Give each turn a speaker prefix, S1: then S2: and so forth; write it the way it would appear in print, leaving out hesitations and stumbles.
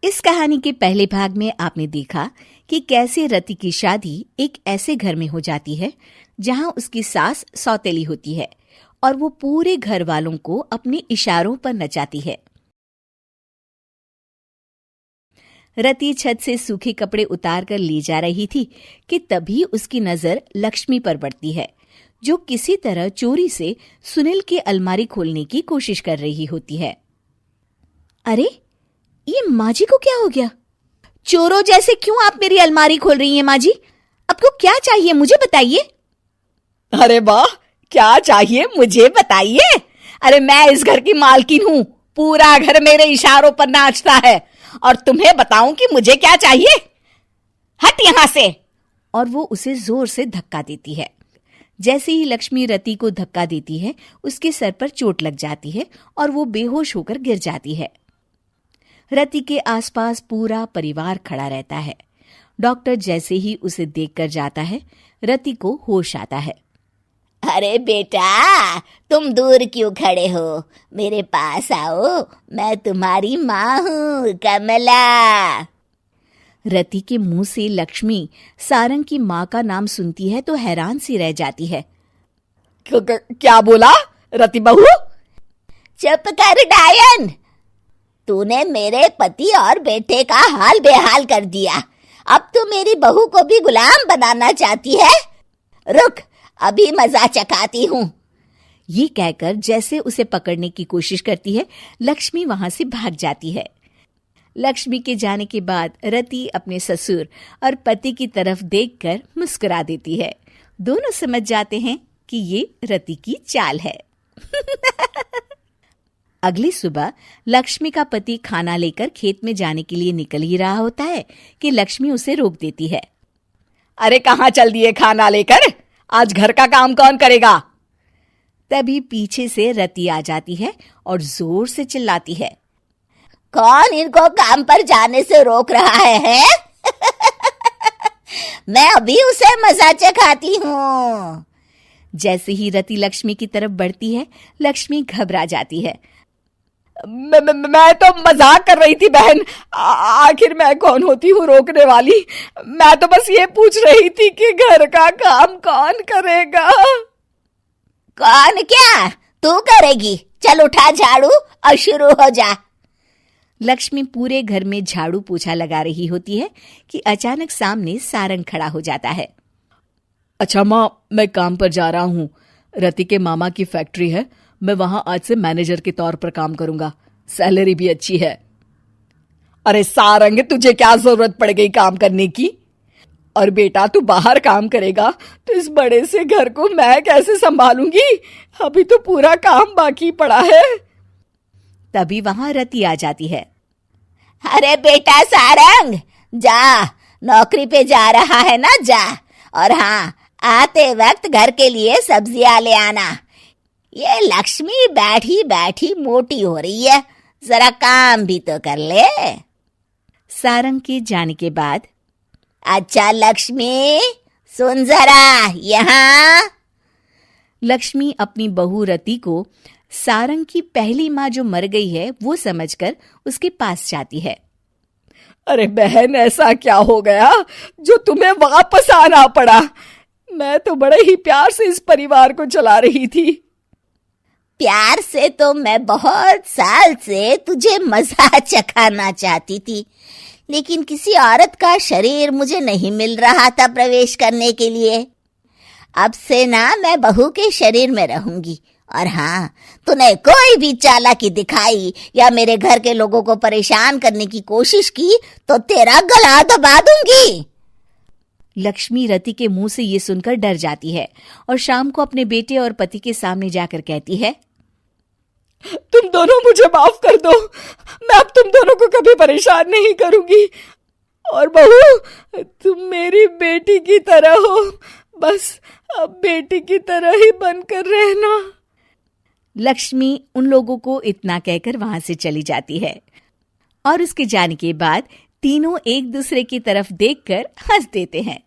S1: इस कहानी के पहले भाग में आपने देखा कि कैसे रति की शादी एक ऐसे घर में हो जाती है जहां उसकी सास सौतेली होती है और वो पूरे घर वालों को अपने इशारों पर नचाती है। रति छत से सूखे कपड़े उतार कर ले जा रही थी कि तभी उसकी नजर लक्ष्मी पर पड़ती है, जो किसी तरह चोरी से सुनील की अलमारी खोलने की कोशिश कर रही होती है। अरे, ये माँ जी को क्या हो गया? चोरों जैसे क्यों आप मेरी अलमारी खोल रही हैं माँ जी? आपको क्या चाहिए मुझे बताइए।
S2: अरे वाह, क्या चाहिए मुझे बताइए। अरे मैं इस घर की मालकिन हूँ, पूरा घर मेरे इशारों पर नाचता है और तुम्हें बताऊं कि मुझे क्या चाहिए? हट यहाँ से।
S1: और वो उसे जोर से धक्का देती है। जैसे ही लक्ष्मी रति को धक्का देती है, उसके सर पर चोट लग जाती है और वो बेहोश होकर गिर जाती है। रति के आसपास पूरा परिवार खड़ा रहता है। डॉक्टर जैसे ही उसे देखकर जाता है, रति को होश आता है।
S3: अरे बेटा, तुम दूर क्यों खड़े हो? मेरे पास आओ, मैं तुम्हारी माँ हूँ, कमला।
S1: रति के मुंह से लक्ष्मी सारंग की माँ का नाम सुनती है तो हैरान सी रह जाती है।
S2: क्या बोला रति बहू?
S3: चुप कर डायन, तूने मेरे पति और बेटे का हाल बेहाल कर दिया। अब तू मेरी बहू को भी गुलाम बनाना चाहती है? रुक, अभी मजा चखाती हूँ।
S1: ये कहकर जैसे उसे पकड़ने की कोशिश करती है, लक्ष्मी वहां से भाग जाती है। लक्ष्मी के जाने के बाद रति अपने ससुर और पति की तरफ देखकर मुस्कुरा देती है। दोनों समझ जाते हैं कि ये रति की चाल है। अगली सुबह लक्ष्मी का पति खाना लेकर खेत में जाने के लिए निकल ही रहा होता है कि लक्ष्मी उसे रोक देती है।
S2: अरे कहाँ चल दिए खाना लेकर? आज घर का काम कौन करेगा?
S1: तभी पीछे से रति आ जाती है और जोर से चिल्लाती है।
S3: कौन इनको काम पर जाने से रोक रहा है? मैं अभी उसे मजा चखाती हूँ।
S1: जैसे ही रति लक्ष्मी की तरफ बढ़ती है, लक्ष्मी घबरा जाती है।
S2: मैं तो मजाक कर रही थी बहन। आखिर मैं कौन होती हूँ रोकने वाली? मैं तो बस ये पूछ रही थी कि घर का काम कौन करेगा?
S3: कौन क्या? तू करेगी। चल उठा झाड़ू और शुरू हो जा।
S1: लक्ष्मी पूरे घर में झाड़ू पोछा लगा रही होती है कि अचानक सामने सारंग खड़ा हो जाता है।
S4: अच्छा माँ, मैं काम पर जा रहा हूँ। रति के मामा की फैक्ट्री है, मैं वहां आज से मैनेजर के तौर पर काम करूंगा। सैलरी भी अच्छी है।
S2: अरे सारंग, तुझे क्या जरूरत पड़ गई काम करने की? और बेटा, तू बाहर काम करेगा तो इस बड़े से घर को मैं कैसे संभालूंगी? अभी तो पूरा काम बाकी पड़ा है।
S1: तभी वहां रति आ जाती है।
S3: अरे बेटा सारंग, जा, नौकरी पे जा रहा है ना, जा। और हाँ, आते वक्त घर के लिए सब्जियां ले आना। ये लक्ष्मी बैठी बैठी मोटी हो रही है, जरा काम भी तो कर ले।
S1: सारंग के जाने के बाद,
S3: अच्छा लक्ष्मी, सुन जरा यहाँ।
S1: लक्ष्मी अपनी बहू रति को सारंग की पहली माँ जो मर गई है वो समझकर उसके पास जाती है।
S2: अरे बहन, ऐसा क्या हो गया जो तुम्हें वापस आना पड़ा? मैं तो बड़े ही प्यार से इस परिवार को चला रही थी।
S3: प्यार से तो मैं बहुत साल से तुझे मजा चखाना चाहती थी, लेकिन किसी औरत का शरीर मुझे नहीं मिल रहा था प्रवेश करने के लिए। अब से ना मैं बहू के शरीर में रहूंगी। और हाँ, तूने कोई भी चालाकी दिखाई या मेरे घर के लोगों को परेशान करने की कोशिश की तो तेरा गला दबा दूंगी।
S1: लक्ष्मी रति के मुंह से ये सुनकर डर जाती है और शाम को अपने बेटे और पति के सामने जाकर कहती है,
S2: तुम दोनों मुझे माफ कर दो। मैं अब तुम दोनों को कभी परेशान नहीं करूंगी। और बहू, तुम मेरी बेटी की तरह हो, बस अब बेटी की तरह ही बनकर रहना।
S1: लक्ष्मी उन लोगों को इतना कहकर वहां से चली जाती है और उसके जाने के बाद तीनों एक दूसरे की तरफ देखकर हंस देते हैं।